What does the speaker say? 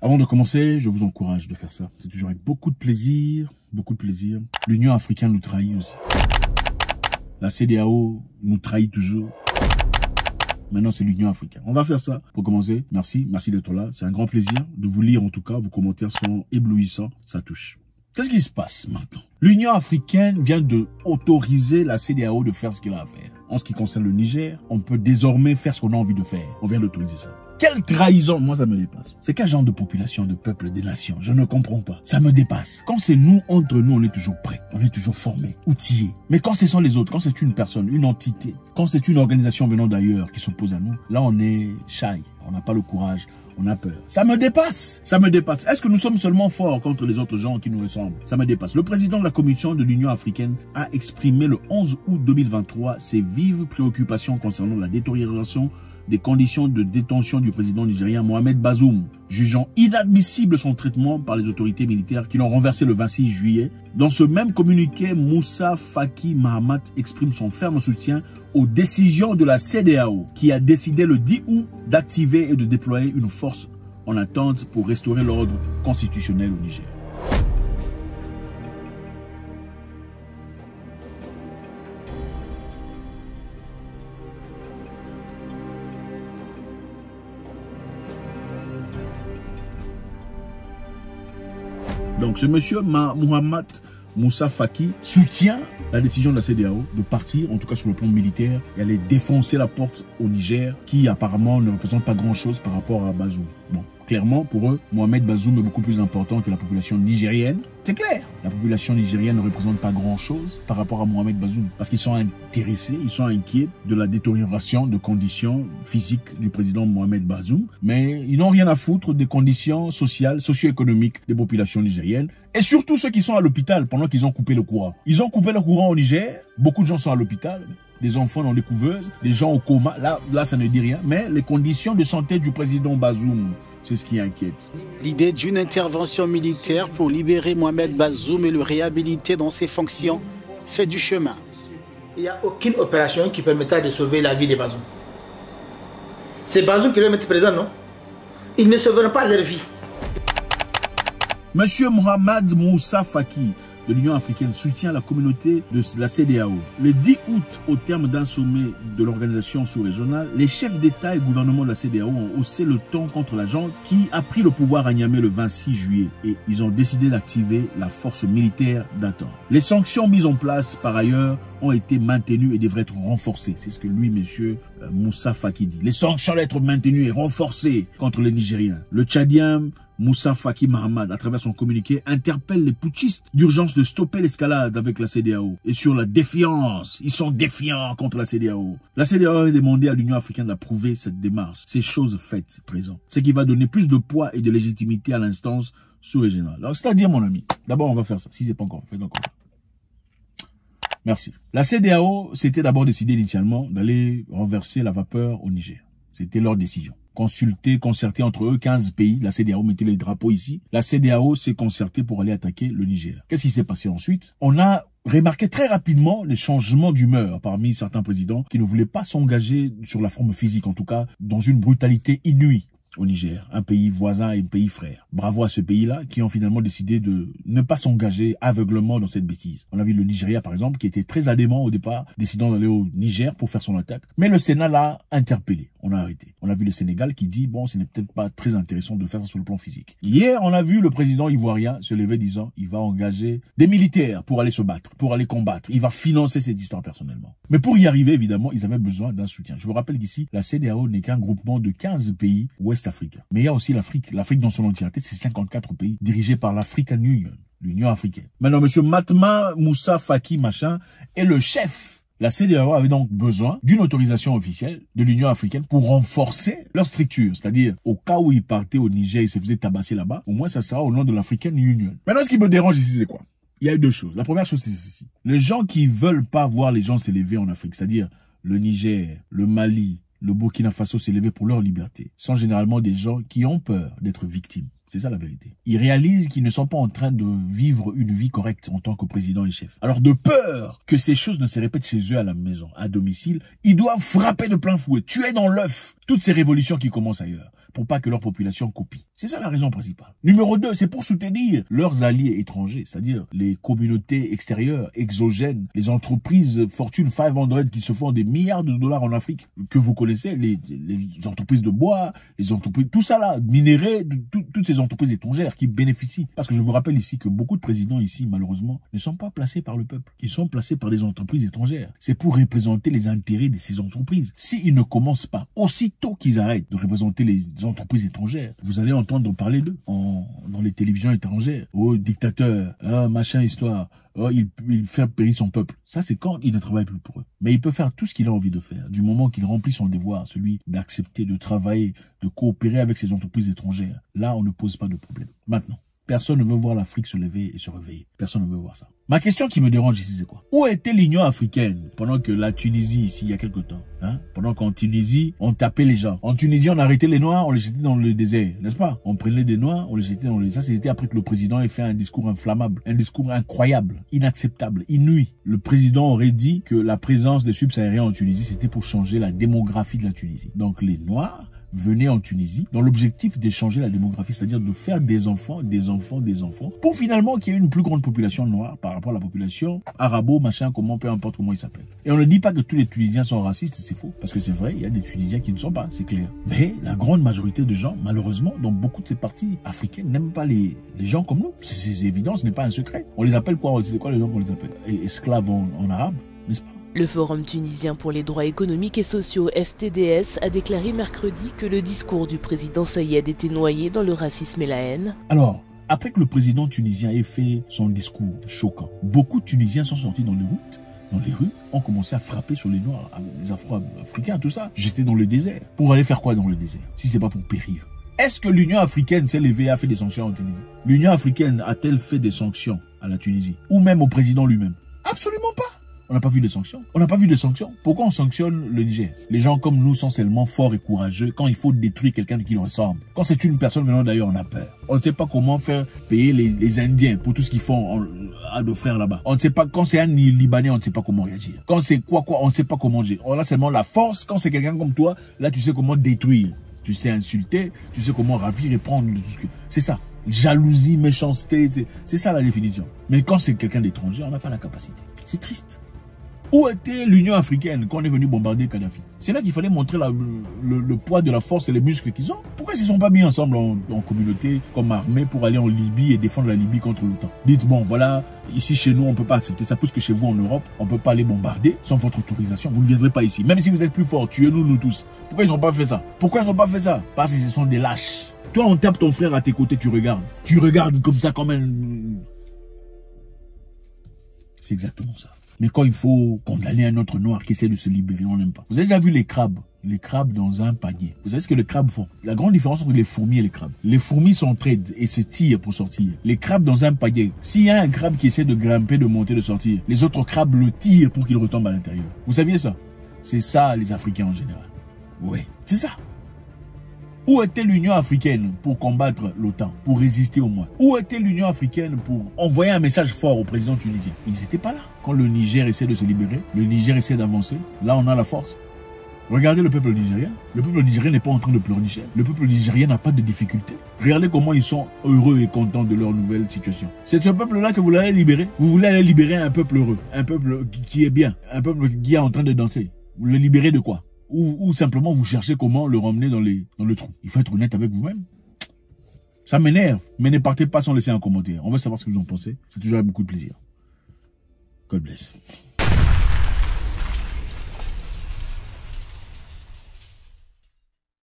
Avant de commencer, je vous encourage de faire ça. C'est toujours avec beaucoup de plaisir, beaucoup de plaisir. L'Union africaine nous trahit aussi. La CEDEAO nous trahit toujours. Maintenant, c'est l'Union africaine. On va faire ça. Pour commencer, merci d'être là. C'est un grand plaisir de vous lire en tout cas. Vos commentaires sont éblouissants. Ça touche. Qu'est-ce qui se passe maintenant? L'Union africaine vient de autoriser la CEDEAO de faire ce qu'elle a à faire. En ce qui concerne le Niger, on peut désormais faire ce qu'on a envie de faire. On vient d'autoriser ça. Quelle trahison! Moi, ça me dépasse. C'est quel genre de population, de peuple, des nations? Je ne comprends pas. Ça me dépasse. Quand c'est nous, entre nous, on est toujours prêts. On est toujours formés, outillés. Mais quand ce sont les autres, quand c'est une personne, une entité, quand c'est une organisation venant d'ailleurs qui s'oppose à nous, là, on est shy. On n'a pas le courage. On a peur. Ça me dépasse. Ça me dépasse. Est-ce que nous sommes seulement forts contre les autres gens qui nous ressemblent? Ça me dépasse. Le président de la Commission de l'Union africaine a exprimé le 11 août 2023 ses vives préoccupations concernant la détérioration des conditions de détention du président nigérien Mohamed Bazoum, jugeant inadmissible son traitement par les autorités militaires qui l'ont renversé le 26 juillet. Dans ce même communiqué, Moussa Faki Mahamat exprime son ferme soutien aux décisions de la CEDEAO qui a décidé le 10 août d'activer et de déployer une force en attente pour restaurer l'ordre constitutionnel au Niger. Donc ce monsieur Mohamed Moussa Faki soutient la décision de la CEDEAO de partir, en tout cas sur le plan militaire, et aller défoncer la porte au Niger, qui apparemment ne représente pas grand-chose par rapport à Bazoum. Bon, clairement, pour eux, Mohamed Bazoum est beaucoup plus important que la population nigérienne. C'est clair. La population nigérienne ne représente pas grand-chose par rapport à Mohamed Bazoum. Parce qu'ils sont intéressés, ils sont inquiets de la détérioration de conditions physiques du président Mohamed Bazoum. Mais ils n'ont rien à foutre des conditions sociales, socio-économiques des populations nigériennes. Et surtout ceux qui sont à l'hôpital pendant qu'ils ont coupé le courant. Ils ont coupé le courant au Niger. Beaucoup de gens sont à l'hôpital. Des enfants dans les couveuses, des gens au coma. Là, ça ne dit rien. Mais les conditions de santé du président Bazoum, c'est ce qui inquiète. L'idée d'une intervention militaire pour libérer Mohamed Bazoum et le réhabiliter dans ses fonctions fait du chemin. Il n'y a aucune opération qui permettra de sauver la vie de Bazoum. C'est Bazoum qui doit être présent, non? Ils ne sauveront pas leur vie. Monsieur Mohamed Moussa Faki de l'Union africaine soutient la communauté de la CEDEAO. Le 10 août, au terme d'un sommet de l'organisation sous-régionale, les chefs d'État et gouvernement de la CEDEAO ont haussé le ton contre la junte qui a pris le pouvoir à Niamey le 26 juillet et ils ont décidé d'activer la force militaire d'attente. Les sanctions mises en place par ailleurs ont été maintenues et devraient être renforcées. C'est ce que lui, monsieur Moussa Faki dit. Les sanctions doivent être maintenues et renforcées contre les Nigériens. Le Tchadien Moussa Faki Mahamat, à travers son communiqué, interpelle les putschistes d'urgence de stopper l'escalade avec la CEDEAO et sur la défiance. Ils sont défiants contre la CEDEAO. La CEDEAO a demandé à l'Union africaine d'approuver cette démarche. Ces choses faites présent. Ce qui va donner plus de poids et de légitimité à l'instance sous-régionale. Alors, c'est-à-dire, mon ami, d'abord, on va faire ça. Si c'est pas encore, faites encore. Merci. La CEDEAO s'était d'abord décidé initialement d'aller renverser la vapeur au Niger. C'était leur décision. Consulté, concerté entre eux, 15 pays. La CEDEAO mettait les drapeaux ici. La CEDEAO s'est concertée pour aller attaquer le Niger. Qu'est-ce qui s'est passé ensuite? On a remarqué très rapidement les changements d'humeur parmi certains présidents qui ne voulaient pas s'engager sur la forme physique, en tout cas dans une brutalité inouïe au Niger, un pays voisin et un pays frère. Bravo à ce pays-là qui ont finalement décidé de ne pas s'engager aveuglement dans cette bêtise. On a vu le Nigeria par exemple qui était très adamant au départ, décidant d'aller au Niger pour faire son attaque. Mais le Sénat l'a interpellé. On a arrêté. On a vu le Sénégal qui dit bon, ce n'est peut-être pas très intéressant de faire ça sur le plan physique. Hier, on a vu le président ivoirien se lever disant il va engager des militaires pour aller se battre, pour aller combattre. Il va financer cette histoire personnellement. Mais pour y arriver, évidemment, ils avaient besoin d'un soutien. Je vous rappelle qu'ici, la CEDEAO n'est qu'un groupement de 15 pays ouest-africains. Mais il y a aussi l'Afrique. L'Afrique dans son entièreté, c'est 54 pays dirigés par l'African Union, l'Union africaine. Maintenant, monsieur Matma Moussa Faki machin est le chef. La CEDEAO avait donc besoin d'une autorisation officielle de l'Union africaine pour renforcer leur structure. C'est-à-dire, au cas où ils partaient au Niger, ils se faisaient tabasser là-bas, au moins ça sera au nom de l'African Union. Maintenant, ce qui me dérange ici, c'est quoi? Il y a deux choses. La première chose, c'est ceci. Les gens qui veulent pas voir les gens s'élever en Afrique, c'est-à-dire le Niger, le Mali, le Burkina Faso s'élever pour leur liberté, sont généralement des gens qui ont peur d'être victimes. C'est ça la vérité. Ils réalisent qu'ils ne sont pas en train de vivre une vie correcte en tant que président et chef. Alors de peur que ces choses ne se répètent chez eux à la maison, à domicile, ils doivent frapper de plein fouet, tuer dans l'œuf toutes ces révolutions qui commencent ailleurs. pour pas que leur population copie. C'est ça la raison principale. Numéro 2, c'est pour soutenir leurs alliés étrangers, c'est-à-dire les communautés extérieures, exogènes, les entreprises Fortune 500 qui se font des milliards de dollars en Afrique, que vous connaissez, les entreprises de bois, les entreprises, tout ça là, minéraux, toutes ces entreprises étrangères qui bénéficient. Parce que je vous rappelle ici que beaucoup de présidents ici, malheureusement, ne sont pas placés par le peuple. Ils sont placés par des entreprises étrangères. C'est pour représenter les intérêts de ces entreprises. S'ils ne commencent pas, aussitôt qu'ils arrêtent de représenter les entreprises étrangères, vous allez entendre parler d'eux dans les télévisions étrangères. Oh, dictateur, machin histoire. Oh, il fait périr son peuple. Ça, c'est quand il ne travaille plus pour eux. Mais il peut faire tout ce qu'il a envie de faire, du moment qu'il remplit son devoir, celui d'accepter, de travailler, de coopérer avec ces entreprises étrangères. Là, on ne pose pas de problème. Maintenant, personne ne veut voir l'Afrique se lever et se réveiller. Personne ne veut voir ça. Ma question qui me dérange ici, c'est quoi? Où était l'Union africaine pendant que la Tunisie, ici, il y a quelque temps, pendant qu'en Tunisie, on tapait les gens. En Tunisie, on arrêtait les Noirs, on les jetait dans le désert, n'est-ce pas? On prenait des Noirs, on les jetait dans le désert. Ça, c'était après que le président ait fait un discours inflammable, un discours incroyable, inacceptable, inouï. Le président aurait dit que la présence des subsahariens en Tunisie, c'était pour changer la démographie de la Tunisie. Donc, les Noirs venaient en Tunisie dans l'objectif d'échanger la démographie, c'est-à-dire de faire des enfants, pour finalement qu'il y ait une plus grande population noire par rapport à la population arabo, machin, comment, peu importe comment ils s'appellent. Et on ne dit pas que tous les Tunisiens sont racistes, c'est faux, parce que c'est vrai, il y a des Tunisiens qui ne sont pas, c'est clair. Mais la grande majorité de gens, malheureusement, dans beaucoup de ces parties africaines, n'aiment pas les gens comme nous. C'est évident, ce n'est pas un secret. On les appelle quoi? C'est quoi les gens qu'on les appelle? Esclaves en arabe, n'est-ce pas? Le Forum tunisien pour les droits économiques et sociaux FTDS a déclaré mercredi que le discours du président Saïed était noyé dans le racisme et la haine. Alors, après que le président tunisien ait fait son discours choquant, beaucoup de Tunisiens sont sortis dans les rues, ont commencé à frapper sur les Noirs, les Afro-Africains, tout ça. J'étais dans le désert. Pour aller faire quoi dans le désert, si c'est pas pour périr? Est-ce que l'Union africaine s'est levée et a fait des sanctions en Tunisie? L'Union africaine a-t-elle fait des sanctions à la Tunisie? Ou même au président lui-même? Absolument pas. On n'a pas vu de sanctions. On n'a pas vu de sanctions. Pourquoi on sanctionne le Niger? Les gens comme nous sont seulement forts et courageux quand il faut détruire quelqu'un qui nous ressemble. Quand c'est une personne venant d'ailleurs, on a peur. On ne sait pas comment faire payer les Indiens pour tout ce qu'ils font à nos frères là-bas. On ne sait pas, quand c'est un Libanais, on ne sait pas comment réagir. Quand c'est quoi, on ne sait pas comment agir. On a seulement la force. Quand c'est quelqu'un comme toi, là tu sais comment détruire. Tu sais insulter, tu sais comment ravir et prendre tout ce que... C'est ça. Jalousie, méchanceté, c'est ça la définition. Mais quand c'est quelqu'un d'étranger, on n'a pas la capacité. C'est triste. Où était l'Union africaine quand on est venu bombarder Kadhafi? C'est là qu'il fallait montrer le poids de la force et les muscles qu'ils ont. Pourquoi ils ne se sont pas mis ensemble en communauté, comme armée, pour aller en Libye et défendre la Libye contre l'OTAN? Dites, bon, voilà, ici chez nous, on ne peut pas accepter ça, puisque chez vous en Europe, on ne peut pas aller bombarder sans votre autorisation. Vous ne viendrez pas ici. Même si vous êtes plus fort, tuez-nous, nous tous. Pourquoi ils n'ont pas fait ça? Pourquoi ils n'ont pas fait ça? Parce que ce sont des lâches. Toi, on tape ton frère à tes côtés, tu regardes. Tu regardes comme ça, comme un... C'est exactement ça. Mais quand il faut condamner un autre noir qui essaie de se libérer, on n'aime pas. Vous avez déjà vu les crabes? Les crabes dans un panier. Vous savez ce que les crabes font? La grande différence entre les fourmis et les crabes. Les fourmis s'entraident et se tirent pour sortir. Les crabes dans un panier. S'il y a un crabe qui essaie de grimper, de monter, de sortir, les autres crabes le tirent pour qu'il retombe à l'intérieur. Vous saviez ça? C'est ça les Africains en général. Ouais, c'est ça. Où était l'Union africaine pour combattre l'OTAN, pour résister au moins? Où était l'Union africaine pour envoyer un message fort au président tunisien? Ils n'étaient pas là. Quand le Niger essaie de se libérer, le Niger essaie d'avancer, là on a la force. Regardez le peuple nigérien. Le peuple nigérien n'est pas en train de pleurnicher. Le peuple nigérien n'a pas de difficultés. Regardez comment ils sont heureux et contents de leur nouvelle situation. C'est ce peuple-là que vous voulez libérer. Vous voulez aller libérer un peuple heureux, un peuple qui est bien, un peuple qui est en train de danser. Vous le libérez de quoi? Ou simplement vous cherchez comment le ramener dans le trou. Il faut être honnête avec vous-même. Ça m'énerve, mais ne partez pas sans laisser un commentaire. On veut savoir ce que vous en pensez. C'est toujours avec beaucoup de plaisir. God bless.